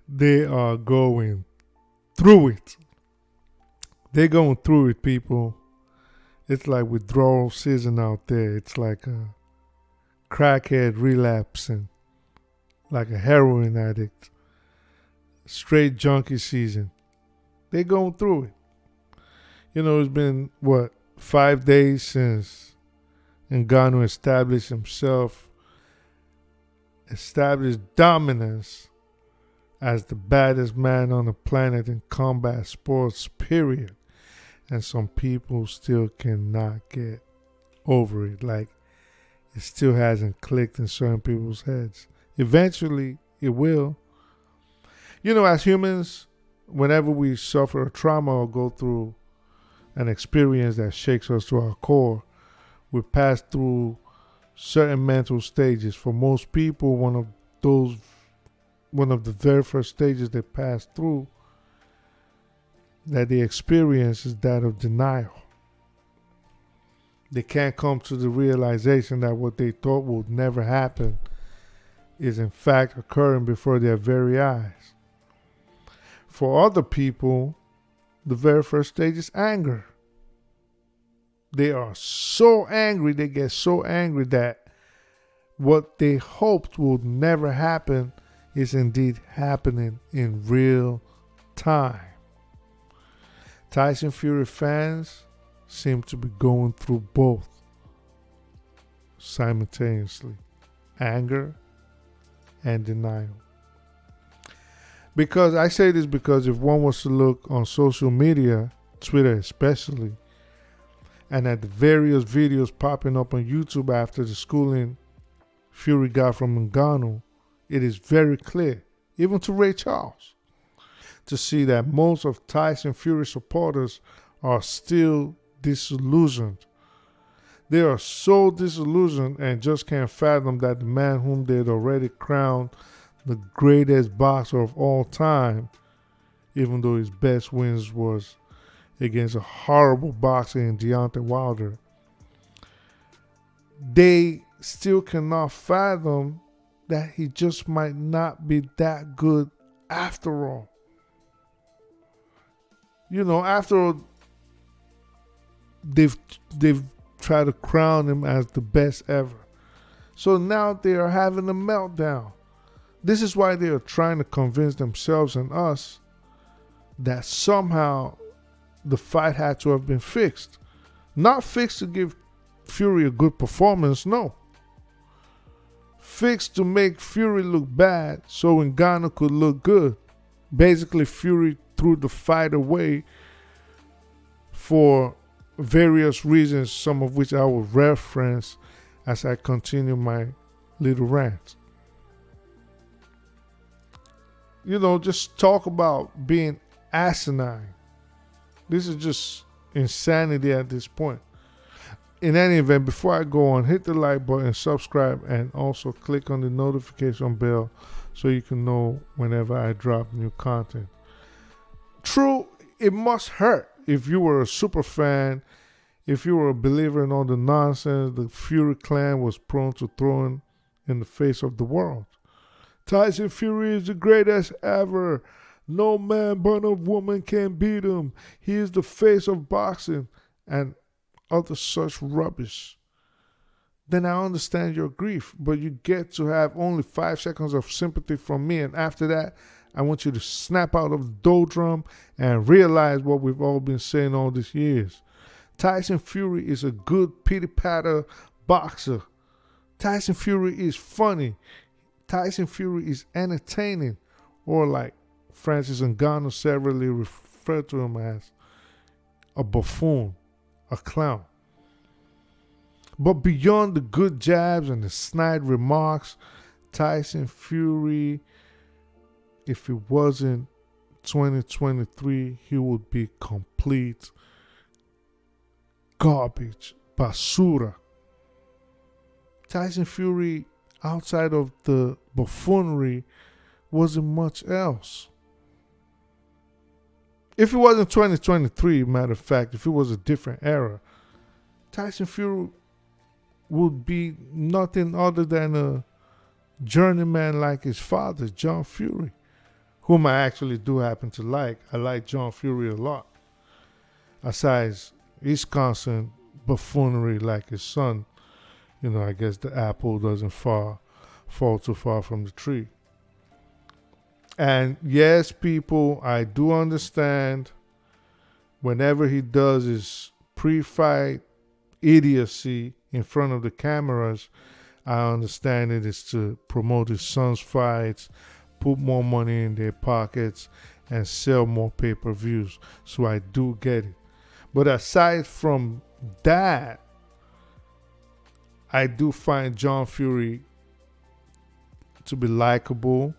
They are going through it. They're going through it, people. It's like withdrawal season out there. It's like a crackhead relapsing, like a heroin addict. Straight junkie season. They're going through it. It's been, 5 days since Ngannou established dominance as the baddest man on the planet in combat sports, period. And some people still cannot get over it. Like, it still hasn't clicked in certain people's heads. Eventually, it will. As humans, whenever we suffer a trauma or go through an experience that shakes us to our core, we pass through certain mental stages. For most people, one of the very first stages they pass through that they experience is that of denial. They can't come to the realization that what they thought would never happen is in fact occurring before their very eyes. For other people, the very first stage is anger. They are so angry, they get so angry that what they hoped would never happen is indeed happening in real time. Tyson Fury fans seem to be going through both simultaneously, anger and denial. Because I say this because if one was to look on social media, Twitter especially, and at the various videos popping up on YouTube after the schooling Fury got from Ngannou, it is very clear, even to Ray Charles, to see that most of Tyson Fury supporters are still disillusioned. They are so disillusioned and just can't fathom that the man whom they had already crowned the greatest boxer of all time, even though his best wins was against a horrible boxer in Deontay Wilder, they still cannot fathom that he just might not be that good after all. After all, they've tried to crown him as the best ever. So now they are having a meltdown. This is why they are trying to convince themselves and us that somehow the fight had to have been fixed. Not fixed to give Fury a good performance, no. Fixed to make Fury look bad so Ngannou could look good. Basically, Fury threw the fight away for various reasons, some of which I will reference as I continue my little rant. Just talk about being asinine. This is just insanity at this point. In any event, before I go on, hit the like button, subscribe, and also click on the notification bell so you can know whenever I drop new content. True, it must hurt if you were a super fan, if you were a believer in all the nonsense the Fury clan was prone to throwing in the face of the world. Tyson Fury is the greatest ever. No man born of woman can beat him. He is the face of boxing and other such rubbish. Then I understand your grief, but you get to have only 5 seconds of sympathy from me, and after that, I want you to snap out of the doldrum and realize what we've all been saying all these years. Tyson Fury is a good pity-patter boxer. Tyson Fury is funny. Tyson Fury is entertaining, or like Francis Ngannou severally referred to him as, a buffoon, a clown. But beyond the good jabs and the snide remarks, Tyson Fury, if it wasn't 2023, he would be complete garbage, basura. Tyson Fury, outside of the buffoonery, wasn't much else. If it wasn't 2023, matter of fact, if it was a different era, Tyson Fury would be nothing other than journeyman like his father, John Fury, whom I actually do happen to like. I like John Fury a lot. Aside his constant buffoonery like his son, I guess the apple doesn't fall too far from the tree. And yes, people, I do understand whenever he does his pre-fight idiocy in front of the cameras, I understand it is to promote his son's fights, put more money in their pockets, and sell more pay-per-views. So I do get it. But aside from that, I do find John Fury to be likable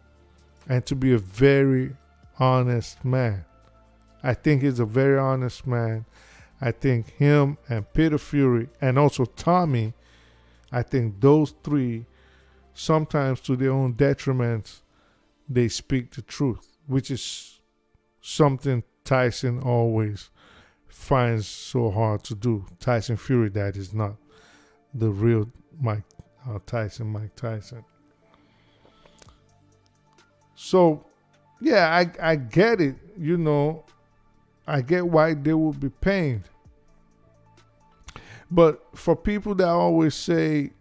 and to be a very honest man. I think he's a very honest man. I think him and Peter Fury and also Tommy, I think those three, sometimes to their own detriment, they speak the truth, which is something Tyson always finds so hard to do. Tyson Fury, that is not the real Mike Tyson. So, yeah, I get it, I get why they would be pained. But for people that always say,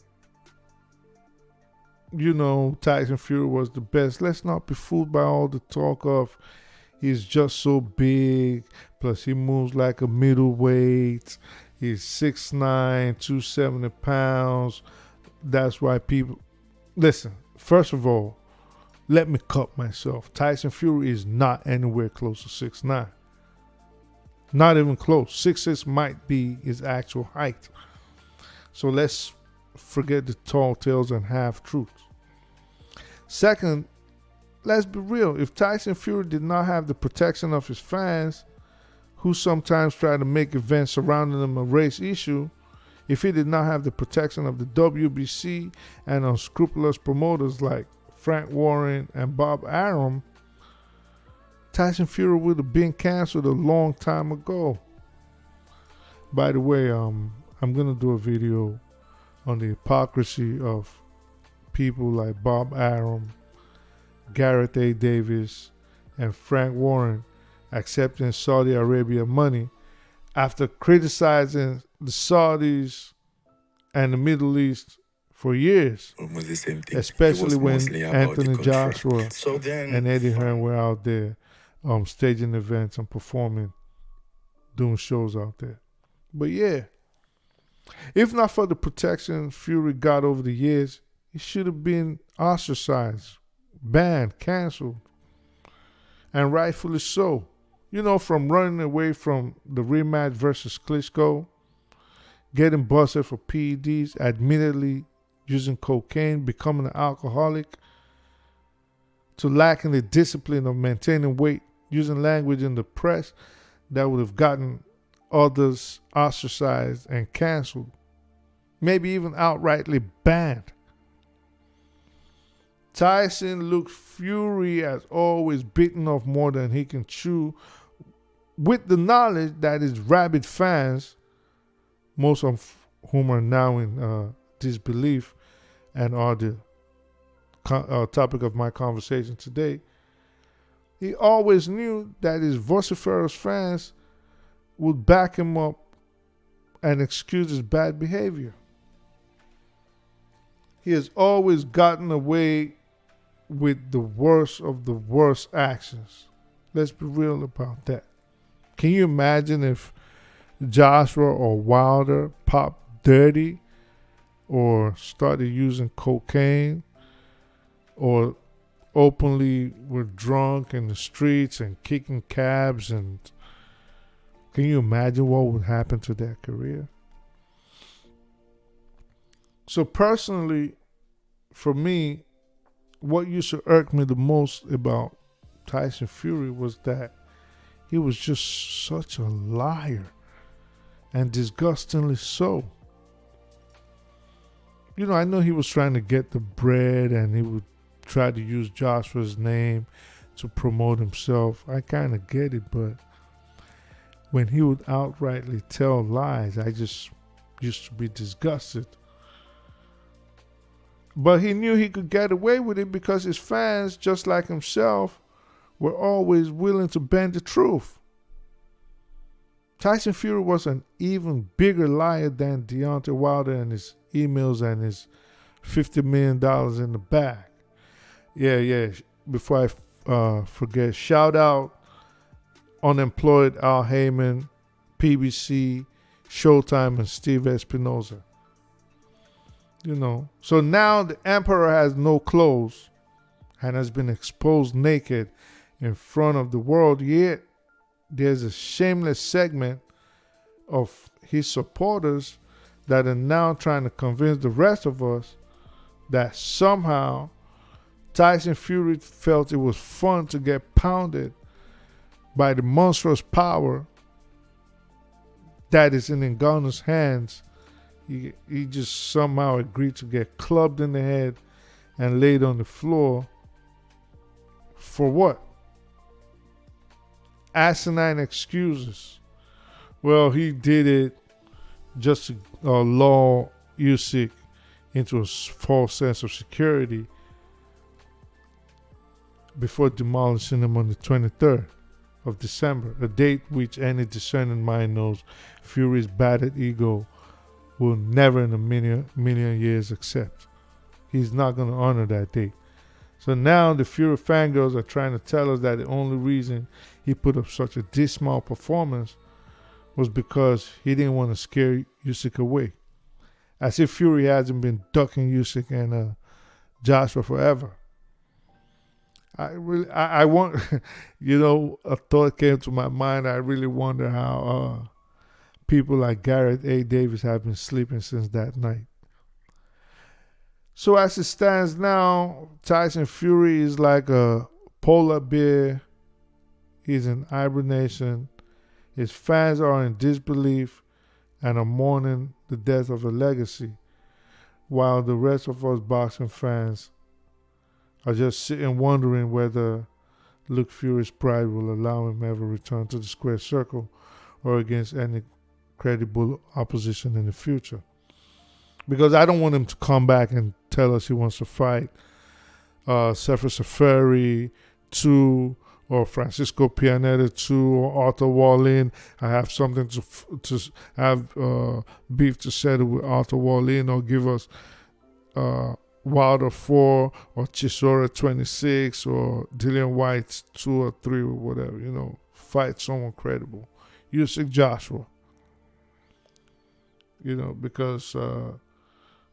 Tyson Fury was the best, let's not be fooled by all the talk of he's just so big, plus he moves like a middleweight, he's 6'9", 270 pounds. That's why people... Listen, first of all, let me cut myself. Tyson Fury is not anywhere close to 6'9". Not even close. 6'6" might be his actual height. So let's forget the tall tales and half-truths. Second, let's be real. If Tyson Fury did not have the protection of his fans, who sometimes try to make events surrounding him a race issue, if he did not have the protection of the WBC and unscrupulous promoters like Frank Warren and Bob Arum, Tyson Fury would have been canceled a long time ago. By the way, I'm going to do a video on the hypocrisy of people like Bob Arum, Gareth A. Davis, and Frank Warren accepting Saudi Arabia money after criticizing the Saudis and the Middle East for years, almost the same thing. especially when Anthony Joshua then, and Eddie Hearn were out there staging events and performing, doing shows out there. But yeah, if not for the protection Fury got over the years, he should have been ostracized, banned, canceled, and rightfully so. From running away from the rematch versus Klitschko, getting busted for PEDs, admittedly using cocaine, becoming an alcoholic, to lacking the discipline of maintaining weight, using language in the press that would have gotten others ostracized and canceled, maybe even outrightly banned. Tyson looked Fury as always bitten off more than he can chew, with the knowledge that his rabid fans, most of whom are now in disbelief and are the topic of my conversation today, he always knew that his vociferous fans would back him up and excuse his bad behavior. He has always gotten away with the worst of the worst actions. Let's be real about that. Can you imagine if Joshua or Wilder popped dirty or started using cocaine or openly were drunk in the streets and kicking cabs? And can you imagine what would happen to their career? So personally, for me, what used to irk me the most about Tyson Fury was that he was just such a liar, and disgustingly so. I know he was trying to get the bread and he would try to use Joshua's name to promote himself. I kind of get it, but when he would outrightly tell lies, I just used to be disgusted. But he knew he could get away with it because his fans, just like himself, were always willing to bend the truth. Tyson Fury was an even bigger liar than Deontay Wilder and his emails and his $50 million in the bag. Yeah. Before I forget, shout out Unemployed Al Heyman, PBC, Showtime, and Steve Espinoza. So now the emperor has no clothes and has been exposed naked in front of the world, yet there's a shameless segment of his supporters that are now trying to convince the rest of us that somehow Tyson Fury felt it was fun to get pounded by the monstrous power that is in Ngannou's hands. He just somehow agreed to get clubbed in the head and laid on the floor. For what? Asinine excuses. Well, he did it just to lull Usyk into a false sense of security before demolishing him on the 23rd of December, a date which any discerning mind knows Fury's battered ego will never in a million years accept. He's not going to honor that date. So now the Fury fangirls are trying to tell us that the only reason he put up such a dismal performance was because he didn't want to scare Usyk away. As if Fury hasn't been ducking Usyk and Joshua forever. I want, a thought came to my mind. I really wonder how people like Garrett A. Davis have been sleeping since that night. So as it stands now, Tyson Fury is like a polar bear. He's in hibernation. His fans are in disbelief and are mourning the death of a legacy, while the rest of us boxing fans are just sitting wondering whether Luke Fury's pride will allow him ever return to the square circle or against any credible opposition in the future. Because I don't want him to come back and tell us he wants to fight Francis Fury 2 or Francisco Pianeta 2 or Arthur Wallin. I have something to have beef to settle with Arthur Wallin, or give us Wilder 4 or Chisora 26 or Dillian White 2 or 3 or whatever, fight someone credible. Usyk Joshua. Because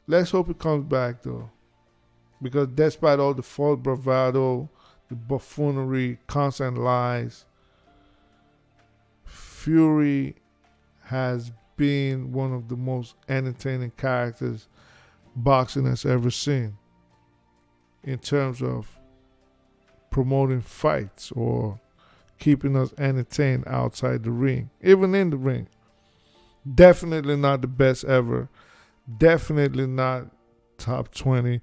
let's hope he comes back though. Because despite all the false bravado, the buffoonery, constant lies, Fury has been one of the most entertaining characters boxing has ever seen in terms of promoting fights or keeping us entertained outside the ring, even in the ring. Definitely not the best ever. Definitely not top 20.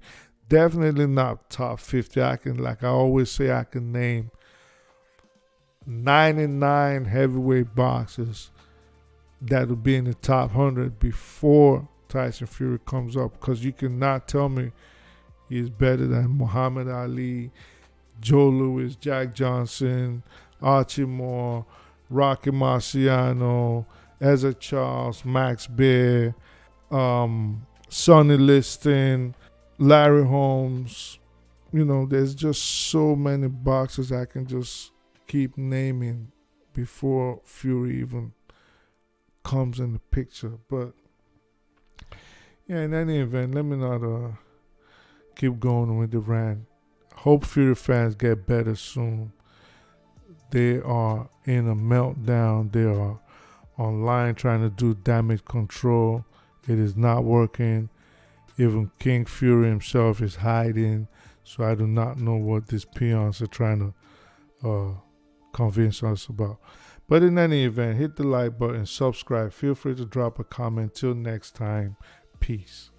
Definitely not top 50. I always say, I can name 99 heavyweight boxers that will be in the top 100 before Tyson Fury comes up, because you cannot tell me he's better than Muhammad Ali, Joe Louis, Jack Johnson, Archie Moore, Rocky Marciano, Ezra Charles, Max Baer, Sonny Liston, Larry Holmes. There's just so many boxers I can just keep naming before Fury even comes in the picture. But yeah, in any event, let me not keep going with the rant. Hope Fury fans get better soon. They are in a meltdown. They are online trying to do damage control. It is not working. Even King Fury himself is hiding. So I do not know what these peons are trying to convince us about. But in any event, hit the like button, subscribe. Feel free to drop a comment. Till next time, peace.